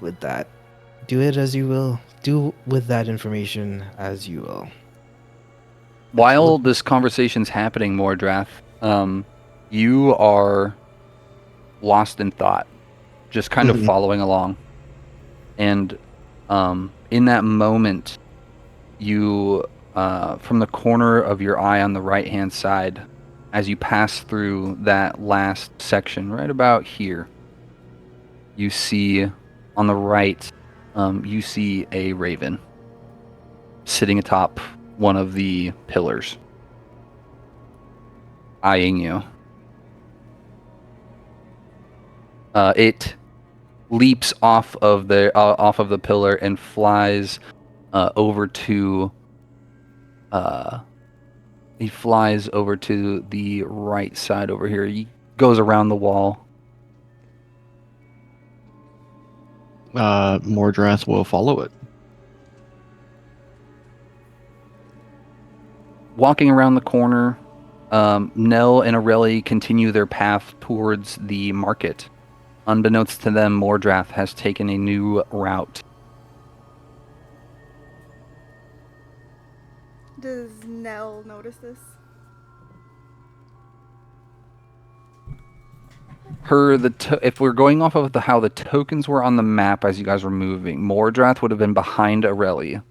with that. Do it as you will. Do with that information as you will. While this conversation's happening, Mordrath, you are lost in thought, just kind of following along. And in that moment, you, from the corner of your eye on the right-hand side, as you pass through that last section, right about here, you see on the right, you see a raven sitting atop one of the pillars, eyeing you. It leaps off of the pillar and flies over to. He flies over to the right side over here. He goes around the wall. Mordrath will follow it. Walking around the corner, Nell and Aurelie continue their path towards the market. Unbeknownst to them, Mordrath has taken a new route. Does Nell notice this? If we're going off of how the tokens were on the map as you guys were moving, Mordrath would have been behind Aurelie,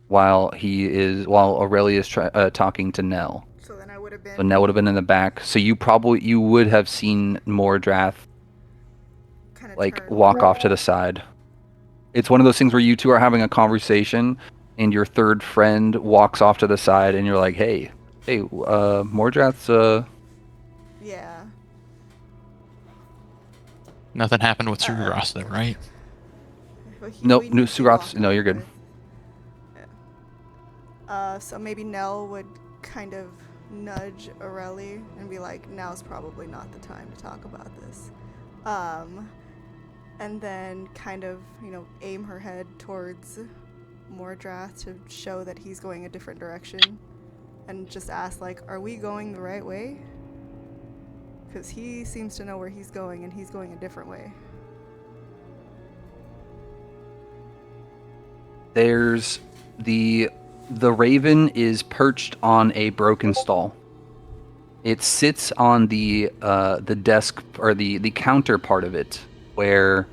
while Aurelie is talking to Nell. So then I would have been. So Nell would have been in the back. So you would have seen Mordrath walk off to the side. It's one of those things where you two are having a conversation, and your third friend walks off to the side, and you're like, "Hey, Mordrath's Yeah. Nothing happened with Sugaros though, right? No, Sugaros. No, you're good. Yeah. So maybe Nell would kind of nudge Aurelie and be like, "Now's probably not the time to talk about this," and then kind of aim her head towards Mordrath to show that he's going a different direction, and just ask like, "Are we going the right way?" Because he seems to know where he's going, and he's going a different way. There's the raven is perched on a broken stall. It sits on the desk or the counter part of it, where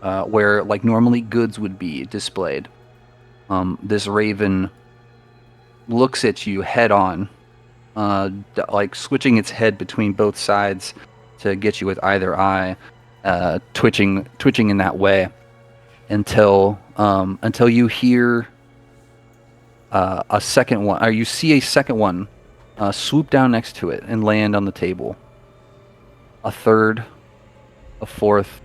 like normally goods would be displayed. This raven looks at you head on. Like switching its head between both sides to get you with either eye, twitching in that way until you hear a second one, or you see a second one swoop down next to it and land on the table. A third, a fourth,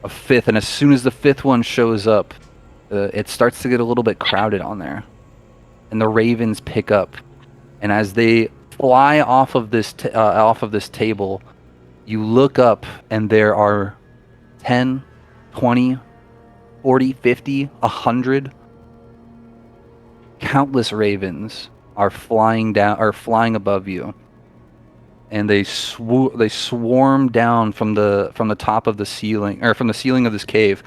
a fifth, and as soon as the fifth one shows up, it starts to get a little bit crowded on there, and the ravens pick up. And as they fly off of this table, you look up and there are 10, 20, 40, 50, 100 countless ravens are flying above you. And they swarm down from the top of the ceiling, or from the ceiling of this cave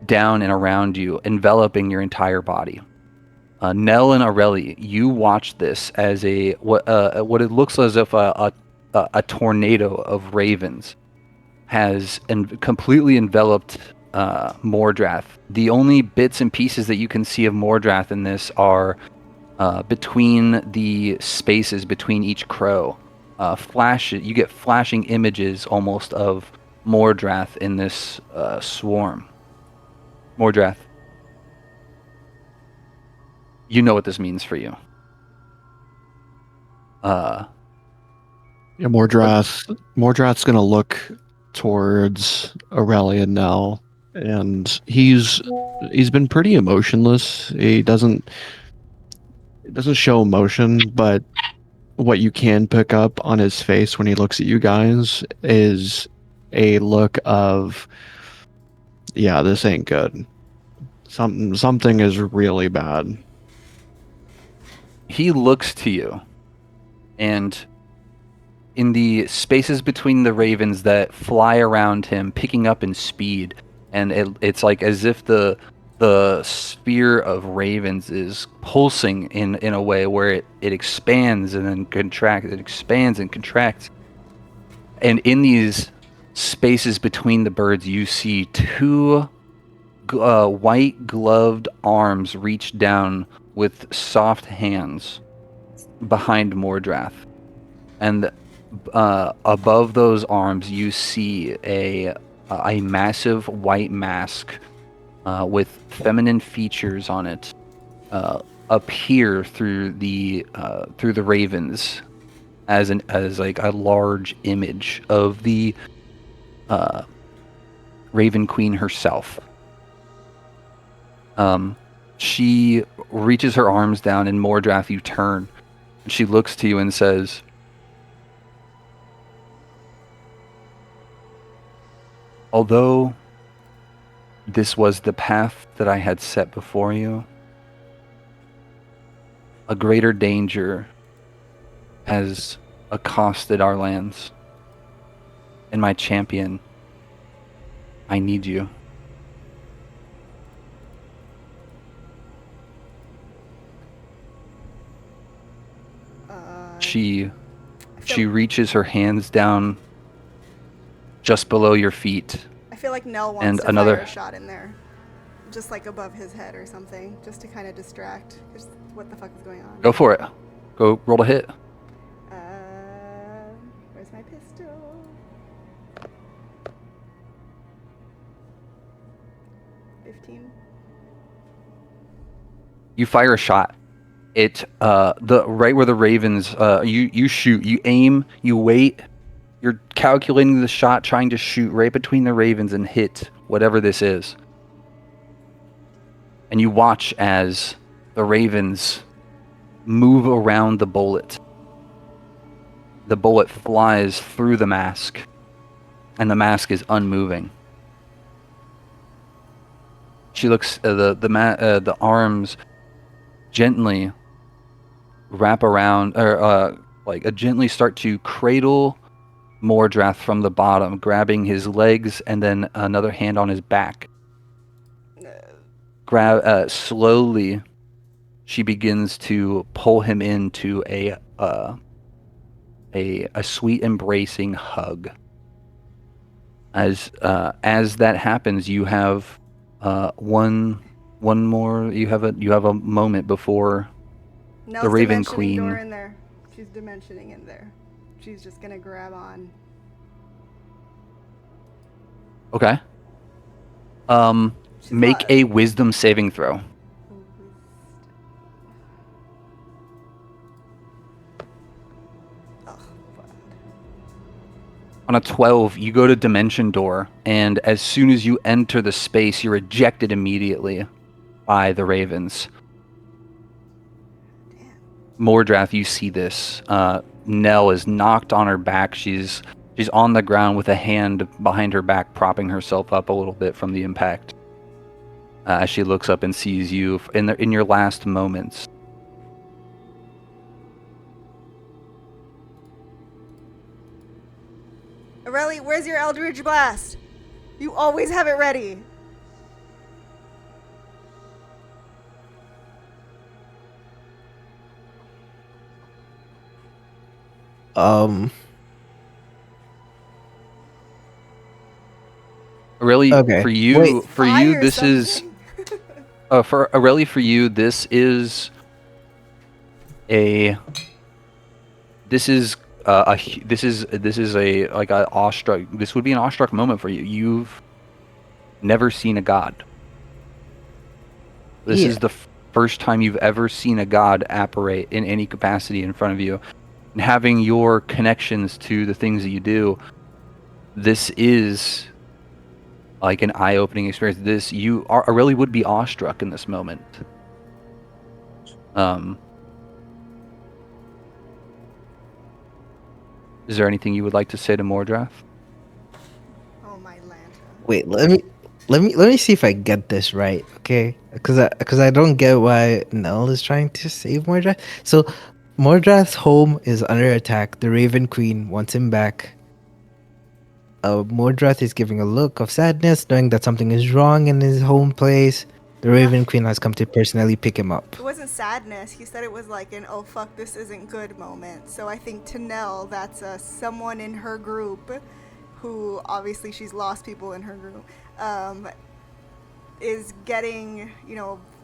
down and around you, enveloping your entire body. Nell and Aurelie, you watch this as what it looks as if a tornado of ravens has completely enveloped Mordrath. The only bits and pieces that you can see of Mordrath in this are between the spaces between each crow. You get flashing images almost of Mordrath in this swarm. Mordrath. You know what this means for you. Yeah, Mordrath's gonna look towards Aurelie and Nell, and he's been pretty emotionless. He doesn't show emotion, but what you can pick up on his face when he looks at you guys is a look of, yeah, this ain't good. Something is really bad. He looks to you, and in the spaces between the ravens that fly around him, picking up in speed, and it's like as if the sphere of ravens is pulsing in a way where it expands and then contracts. It expands and contracts. And in these spaces between the birds, you see two white gloved arms reach down with soft hands behind Mordrath. And above those arms, you see a massive white mask with feminine features on it appear through the ravens as like a large image of the Raven Queen herself. She reaches her arms down, and Mordrath, you turn. And she looks to you and says, "Although this was the path that I had set before you, a greater danger has accosted our lands. And my champion, I need you." She reaches her hands down just below your feet. I feel like Nell wants And to another- fire a shot in there. Just like above his head or something. Just to kind of distract. Just what the fuck is going on? Go for it. Go roll to hit. Where's my pistol? You fire a shot. It the right where the ravens you shoot, you aim, you wait. You're calculating the shot, trying to shoot right between the ravens and hit whatever this is. And you watch as the ravens move around the bullet. The bullet flies through the mask, and the mask is unmoving. She looks the arms gently wrap around, or gently start to cradle Mordrath from the bottom, grabbing his legs and then another hand on his back. Slowly, she begins to pull him into a sweet embracing hug. As that happens, you have one more. You have a moment before Nell's the Raven dimensioning Queen. door in there. She's dimensioning in there. She's just gonna grab on. Okay. She's Make what? a wisdom saving throw. Oh, fuck. On a 12, you go to Dimension Door, and as soon as you enter the space, you're ejected immediately by the ravens. Mordrath, you see this. Nell is knocked on her back. She's on the ground with a hand behind her back, propping herself up a little bit from the impact. As she looks up and sees you in your last moments. Aurelie, where's your Eldritch Blast? You always have it ready. Really, Okay. for you, Wait. Fire this is something? for Aurelie. For you, this is a awestruck. This would be an awestruck moment for you. You've never seen a god. This is the first time you've ever seen a god apparate in any capacity in front of you, and having your connections to the things that you do. This is like an eye-opening experience. Aurelie would be awestruck in this moment. Is there anything you would like to say to Mordrath? Oh my lanta. Wait, let me see if I get this right, okay? Because I don't get why Nell is trying to save Mordred. So Mordrath's home is under attack. The Raven Queen wants him back. Mordrath is giving a look of sadness, knowing that something is wrong in his home place. The Raven Queen has come to personally pick him up. It wasn't sadness. He said it was like an "oh fuck, this isn't good" moment. So I think to Nell, that's someone in her group, who obviously she's lost people in her group, is getting,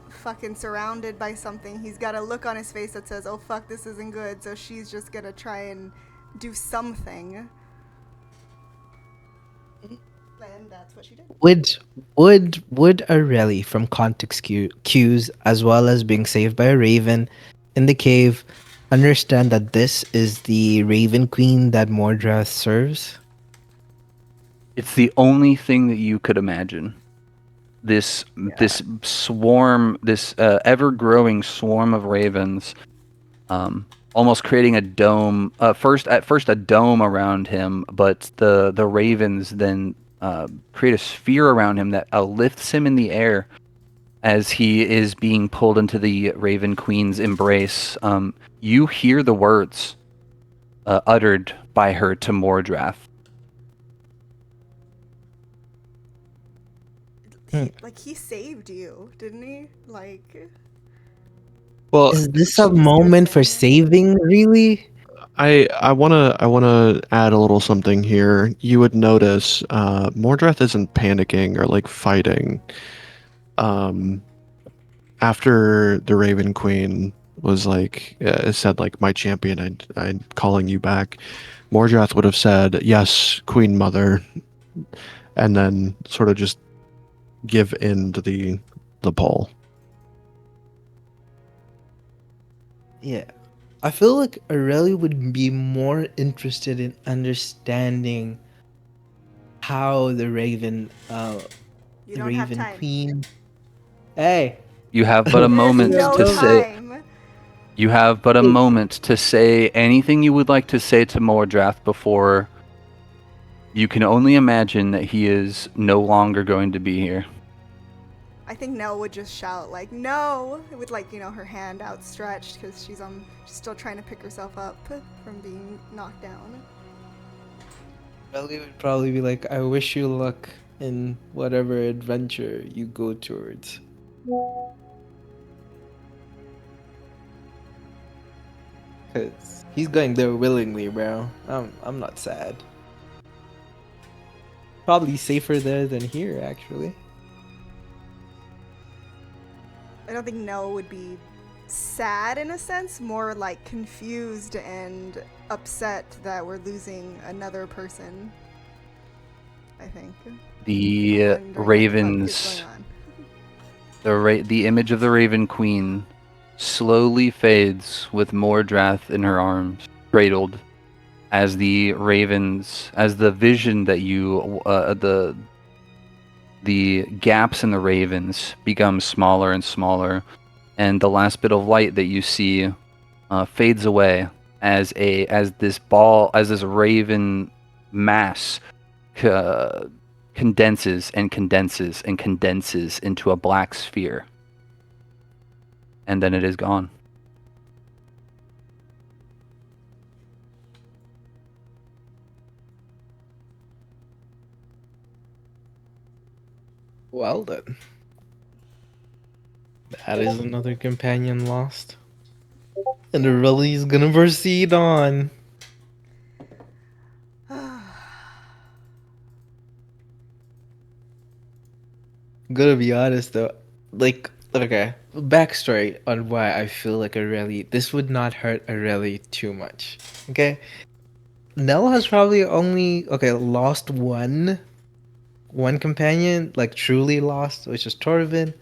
fucking surrounded by something. He's got a look on his face that says, "oh fuck, this isn't good." So she's just gonna try and do something. And that's what she did. Would Aurelie from context cues, as well as being saved by a raven in the cave, understand that this is the Raven Queen that Mordrath serves? It's the only thing that you could imagine. This swarm, this ever-growing swarm of ravens, almost creating a dome. At first a dome around him, but the ravens then create a sphere around him that lifts him in the air as he is being pulled into the Raven Queen's embrace. You hear the words uttered by her to Mordrath. He saved you, didn't he? Well, Is this a moment for saving, really? I wanna add a little something here. You would notice Mordrath isn't panicking or like fighting. After the Raven Queen was like said like my champion, I'm calling you back. Mordrath would have said yes, Queen Mother, and then sort of just give in to the pull. Yeah. I feel like Aurelie would be more interested in understanding how the Raven You don't have time. Queen. Hey. You have but a moment no to say. time. You have but a moment to say anything you would like to say to Mordrath before you can only imagine that he is no longer going to be here. I think Nell would just shout "no" with her hand outstretched because she's still trying to pick herself up from being knocked down. Aurelie would probably be like, I wish you luck in whatever adventure you go towards. Cause he's going there willingly, bro. I'm not sad. Probably safer there than here, actually. I don't think Nell would be sad in a sense, more like confused and upset that we're losing another person. I think. The ravens, the image of the Raven Queen slowly fades with Mordrath in her arms, cradled, as the ravens, as the vision that you, the gaps in the ravens become smaller and smaller, and the last bit of light that you see fades away as this raven mass condenses and condenses and condenses into a black sphere, and then it is gone. Well then. That is another companion lost. And the rally is gonna proceed on. Gonna be honest though, okay, backstory on why I feel like Aurelie, this would not hurt Aurelie too much. Okay, Nell has probably only lost one companion, like truly lost, which is Torvin.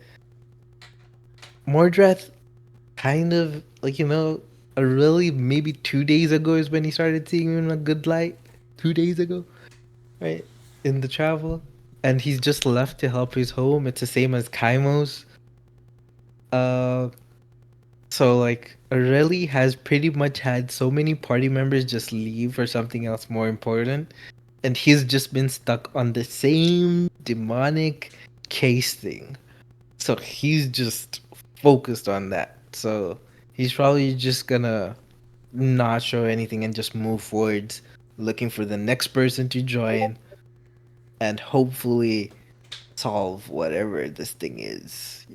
Mordrath, kind of Aurelie maybe 2 days ago is when he started seeing him in a good light. 2 days ago, right, in the travel. And he's just left to help his home. It's the same as Kaimo's. So Aurelie has pretty much had so many party members just leave for something else more important. And he's just been stuck on the same demonic case thing. So he's just focused on that. So he's probably just gonna not show anything and just move forwards, looking for the next person to join, and hopefully solve whatever this thing is.